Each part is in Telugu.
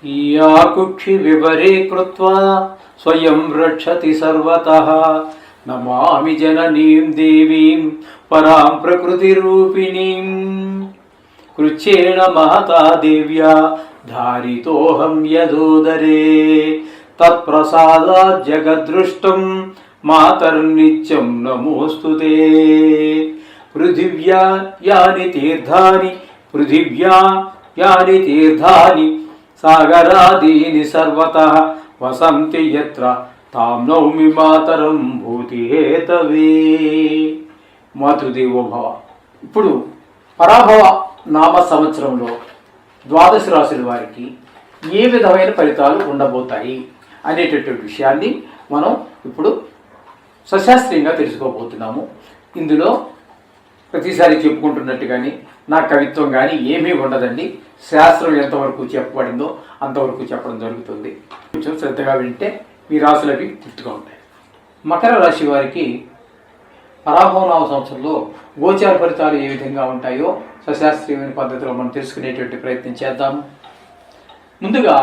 याकुक्षि विवरे कृत्वा स्वयं रक्षति सर्वतः नमामि जननीं देवीं परां प्रकृतिरूपिणीं कृच्छ्रेण महता देव्या धारितोऽहं यदोदरे तत्प्रसादात् जगद्दृष्टं मातर्नित्यं नमोऽस्तुते। पृथिव्या यानि तीर्थानि सागरादीनि सर्वतः वसन्ति यत्र तां नौमि मातరం భూతిహేతవే। మాతృదేవోభవ। ఇప్పుడు పరాభవ నామ సంవత్సరంలో ద్వాదశ రాశుల వారికి ఏ విధమైన ఫలితాలు ఉండబోతాయి అనేటటువంటి విషయాన్ని మనం ఇప్పుడు సశాస్త్రీయంగా తెలుసుకోబోతున్నాము. ఇందులో ప్రతిసారి చెప్పుకుంటున్నట్టు కానీ నా కవిత్వం కానీ ఏమీ ఉండదండి. శాస్త్రం ఎంతవరకు చెప్పబడిందో అంతవరకు చెప్పడం జరుగుతుంది. కొంచెం శ్రద్ధగా వింటే మీ రాశులవి గుర్తుగా ఉంటాయి. మకర రాశి వారికి పరాభవనామ సంవత్సరంలో గోచార ఫలితాలు ఏ విధంగా ఉంటాయో సశాస్త్రీయమైన పద్ధతిలో మనం తెలుసుకునేటువంటి ప్రయత్నం చేద్దాము. ముందుగా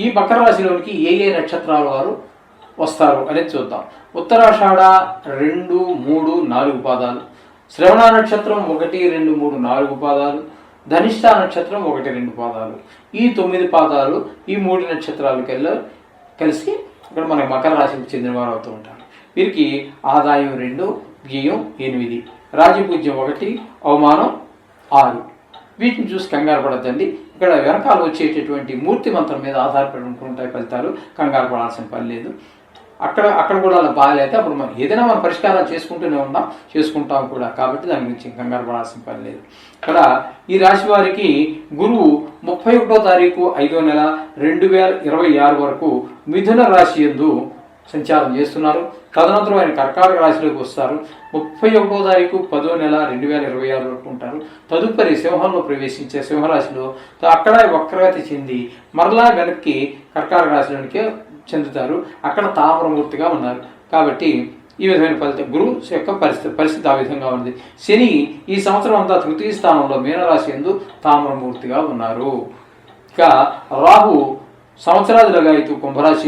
ఈ మకర రాశిలోనికి ఏ ఏ నక్షత్రాల వారు వస్తారు అనేది చూద్దాం. ఉత్తరాషాఢ 2, 3, 4 పాదాలు, శ్రవణ నక్షత్రం 1, 2, 3, 4 పాదాలు, ధనిష్ట నక్షత్రం 1, 2 పాదాలు. ఈ 9 పాదాలు ఈ 3 నక్షత్రాలు కలిసి ఇక్కడ మనకి మకర రాశికి చెందిన వారు అవుతూ ఉంటారు. వీరికి ఆదాయం 2, వ్యయం 8, రాజపూజ్యం 1, అవమానం 6. వీటిని చూసి కంగారు పడద్దండి. ఇక్కడ వెనకాల వచ్చేటటువంటి మూర్తి మంత్రం మీద ఆధారపడి ఉంటుంటాయి ఫలితాలు. కంగారు పడాల్సిన పని లేదు. అక్కడ కూడా అలా బాగాలైతే అప్పుడు మనం ఏదైనా మనం పరిష్కారాలు చేసుకుంటాం కూడా. కాబట్టి దాని గురించి కంగారు పడాల్సిన పని లేదు. ఇక్కడ ఈ రాశి వారికి గురువు 31వ తారీఖు 5వ నెల 2026 వరకు మిథున రాశి యందు సంచారం చేస్తున్నారు. తదనంతరం ఆయన కర్కాటక రాశిలోకి వస్తారు. 31వ తారీఖు 10వ నెల 2026 వరకు ఉంటారు. తదుపరి సింహంలో ప్రవేశించే సింహరాశిలో అక్కడ వక్రగతి చెంది మరలా వెనక్కి కర్కాటక రాశిలోనికే చెందుతారు. అక్కడ తామ్రమూర్తిగా ఉన్నారు. కాబట్టి ఈ విధమైన ఫలితం గురువు యొక్క పరిస్థితి ఆ విధంగా ఉంది. శని ఈ సంవత్సరం అంతా తృతీయ స్థానంలో మీనరాశి యందు తామ్రమూర్తిగా ఉన్నారు. ఇక రాహు సంవత్సరాది లగాయతు కుంభరాశి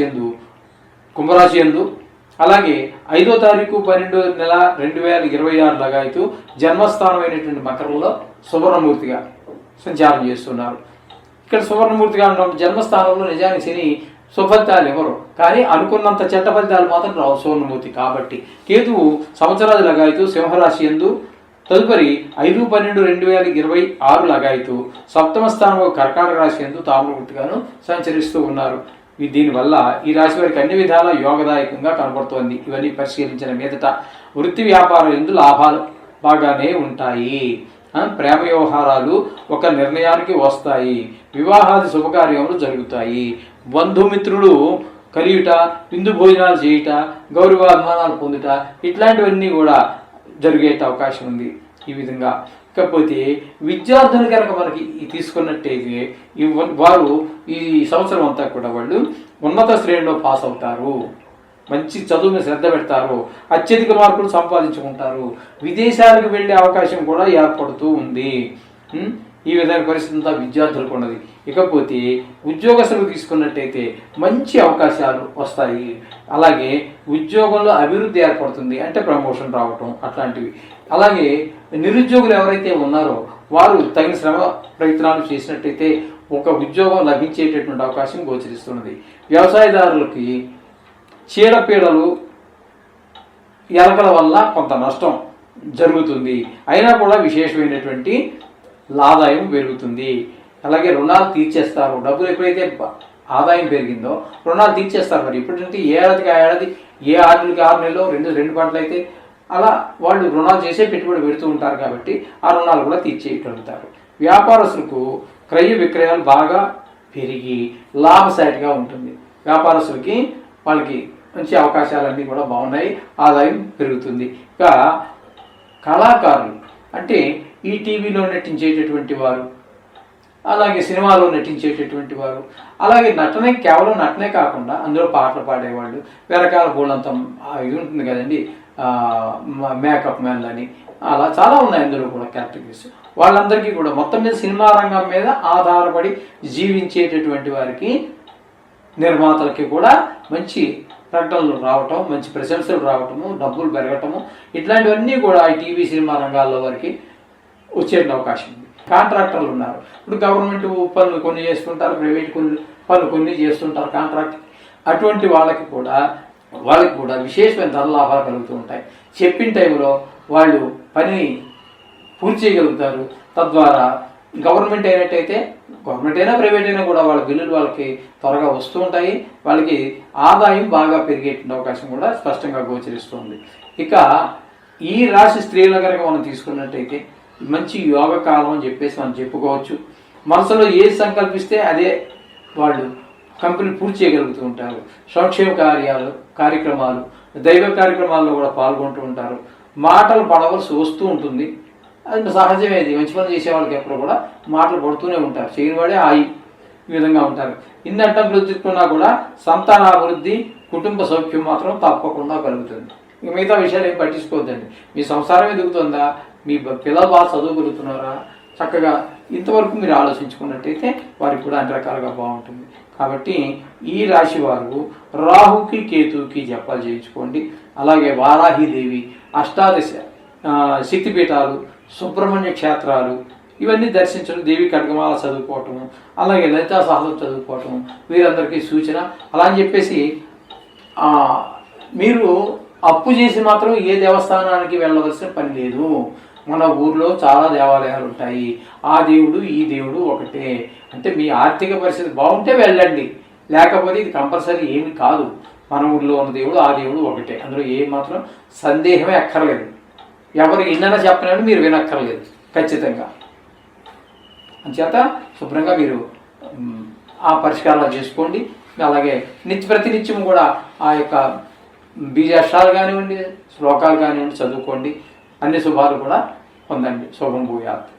యందు అలాగే 5వ తారీఖు 12వ నెల 2026 లగాయతు జన్మస్థానమైనటువంటి మకరంలో సువర్ణమూర్తిగా సంచారం చేస్తున్నారు. ఇక్కడ సువర్ణమూర్తిగా ఉన్న జన్మస్థానంలో నిజానికి శని సుఫలితాలు ఎవరు కానీ అనుకున్నంత చెడ్డ ఫలితాలు మాత్రం రావు సువర్ణమూర్తి. కాబట్టి కేతువు సంవత్సరాది లగాయతు సింహరాశి యందు తదుపరి 5/12/2026 లగాయతు సప్తమ స్థానంలో కర్కాటక రాశి యందు తామ్రమూర్తిగాను సంచరిస్తూ ఉన్నారు. దీనివల్ల ఈ రాశి వారికి అన్ని విధాల యోగదాయకంగా కనబడుతోంది. ఇవన్నీ పరిశీలించిన మీదట వృత్తి వ్యాపారం యందు లాభాలు బాగానే ఉంటాయి. ప్రేమ వ్యవహారాలు ఒక నిర్ణయానికి వస్తాయి. వివాహాది శుభకార్యములు జరుగుతాయి. బంధుమిత్రులు కలియుట, విందు భోజనాలు చేయుట, గౌరవాభిమానాలు పొందుట ఇట్లాంటివన్నీ కూడా జరిగే అవకాశం ఉంది. ఈ విధంగా కాకపోతే విద్యార్థులు కనుక మనకి తీసుకున్నట్టయితే వారు ఈ సంవత్సరం అంతా కూడా వాళ్ళు ఉన్నత శ్రేణిలో పాస్ అవుతారు. మంచి చదువుని శ్రద్ధ పెడతారు. అత్యధిక మార్కులు సంపాదించుకుంటారు. విదేశాలకు వెళ్ళే అవకాశం కూడా ఏర్పడుతూ ఉంది. ఈ విధమైన పరిస్థితి అంతా విద్యార్థులకు ఉన్నది. ఇకపోతే ఉద్యోగస్తులు తీసుకున్నట్టయితే మంచి అవకాశాలు వస్తాయి. అలాగే ఉద్యోగంలో అభివృద్ధి ఏర్పడుతుంది. అంటే ప్రమోషన్ రావటం అట్లాంటివి. అలాగే నిరుద్యోగులు ఎవరైతే ఉన్నారో వారు తగిన శ్రమ ప్రయత్నాలు చేసినట్టయితే ఒక ఉద్యోగం లభించేటటువంటి అవకాశం గోచరిస్తున్నది. వ్యవసాయదారులకి చీడపీడలు ఎలకల వల్ల కొంత నష్టం జరుగుతుంది. అయినా కూడా విశేషమైనటువంటి ఆదాయం పెరుగుతుంది. అలాగే రుణాలు తీర్చేస్తారు. డబ్బులు ఎప్పుడైతే ఆదాయం పెరిగిందో రుణాలు తీర్చేస్తారు. మరి ఇప్పుడంటే ఏడాదికి ఆ ఏడాది, ఏ 6 నెలలకి 6 నెలలో రెండు పంటలు అయితే అలా వాళ్ళు రుణాలు చేసే పెట్టుబడి పెడుతూ ఉంటారు. కాబట్టి ఆ రుణాలు కూడా తీర్చేయగలుగుతారు. వ్యాపారస్తులకు క్రయ విక్రయాలు బాగా పెరిగి లాభసాటిగా ఉంటుంది. వ్యాపారస్తులకి వాళ్ళకి మంచి అవకాశాలన్నీ కూడా బాగున్నాయి. ఆదాయం పెరుగుతుంది. ఇక కళాకారులు అంటే ఈ టీవీలో నటించేటటువంటి వారు, అలాగే సినిమాలో నటించేటటువంటి వారు, అలాగే కేవలం నటనే కాకుండా అందులో పాటలు పాడేవాళ్ళు, వెనకాల బోళ్ళంతా ఇది ఉంటుంది కదండి, మేకప్ మ్యాన్లు అని అలా చాలా ఉన్నాయి అందులో కూడా కేటగిరీస్. వాళ్ళందరికీ కూడా మొత్తం మీద సినిమా రంగం మీద ఆధారపడి జీవించేటటువంటి వారికి, నిర్మాతలకి కూడా మంచి ప్రకటనలు రావటం, మంచి ప్రశంసలు రావటము, డబ్బులు పెరగటము, ఇట్లాంటివన్నీ కూడా ఈ టీవీ సినిమా రంగాల్లో వారికి వచ్చే అవకాశం ఉంది. కాంట్రాక్టర్లు ఉన్నారు. ఇప్పుడు గవర్నమెంట్ పనులు కొన్ని చేస్తుంటారు, ప్రైవేట్ పనులు కొన్ని చేస్తుంటారు కాంట్రాక్ట్. అటువంటి వాళ్ళకి కూడా విశేషమైన ధర లాభాలు కలుగుతూ ఉంటాయి. చెప్పిన టైంలో వాళ్ళు పనిని పూర్తి చేయగలుగుతారు. తద్వారా గవర్నమెంట్ అయినా ప్రైవేట్ అయినా కూడా వాళ్ళ బిల్లులు వాళ్ళకి త్వరగా వస్తూ ఉంటాయి. వాళ్ళకి ఆదాయం బాగా పెరిగేటువంటి అవకాశం కూడా స్పష్టంగా గోచరిస్తుంది. ఇక ఈ రాశి స్త్రీల కనుక మనం తీసుకున్నట్టయితే మంచి యోగకాలం అని చెప్పేసి మనం చెప్పుకోవచ్చు. మనసులో ఏది సంకల్పిస్తే అదే వాళ్ళు కంపెనీ పూర్తి చేయగలుగుతూ ఉంటారు. సంక్షేమ కార్యక్రమాలు, దైవ కార్యక్రమాల్లో కూడా పాల్గొంటూ ఉంటారు. మాటలు పడవలసి వస్తూ ఉంటుంది. అది సహజమే. అది మంచి పని చేసే వాళ్ళకి ఎప్పుడు కూడా మాటలు పడుతూనే ఉంటారు. చేయని వాడే ఈ విధంగా ఉంటారు. ఇన్ని అడ్డంకులు ఎదుర్కొన్నా కూడా సంతానాభివృద్ధి, కుటుంబ సౌఖ్యం మాత్రం తప్పకుండా కలుగుతుంది. ఇక మిగతా విషయాలు ఏం పట్టించుకోవద్దండి. మీ సంసారం ఎదుగుతుందా, మీ పిల్లలు బాగా చదువుగలుగుతున్నారా, చక్కగా ఇంతవరకు మీరు ఆలోచించుకున్నట్టయితే వారికి కూడా అన్ని రకాలుగా బాగుంటుంది. కాబట్టి ఈ రాశి వారు రాహుకి కేతువుకి జపాలు చేయించుకోండి. అలాగే వారాహిదేవి, అష్టాదశ శక్తిపీఠాలు, సుబ్రహ్మణ్య క్షేత్రాలు ఇవన్నీ దర్శించడం, దేవి ఖడ్గమాల చదువుకోవటము, అలాగే లలితా సహస్రం చదువుకోవటము వీరందరికీ సూచన. అలా అని చెప్పేసి మీరు అప్పు చేసి మాత్రం ఏ దేవస్థానానికి వెళ్ళవలసిన పని లేదు. మన ఊర్లో చాలా దేవాలయాలు ఉంటాయి. ఆ దేవుడు ఈ దేవుడు ఒకటే. అంటే మీ ఆర్థిక పరిస్థితి బాగుంటే వెళ్ళండి, లేకపోతే ఇది కంపల్సరీ ఏమి కాదు. మన ఊర్లో ఉన్న దేవుడు ఆ దేవుడు ఒకటే. అందులో ఏ మాత్రం సందేహమే అక్కర్లేదు. ఎవరు ఎన్నైనా చెప్పలేడు, మీరు వినక్కర్లేదు ఖచ్చితంగా. అంచేత శుభ్రంగా మీరు ఆ పరిష్కారాలు చేసుకోండి. అలాగే ప్రతినిత్యం కూడా ఆ యొక్క బీజాక్షరాలు కానివ్వండి, శ్లోకాలు కానివ్వండి చదువుకోండి. అన్ని శుభాలు కూడా పొందండి. శుభం భూయాత్.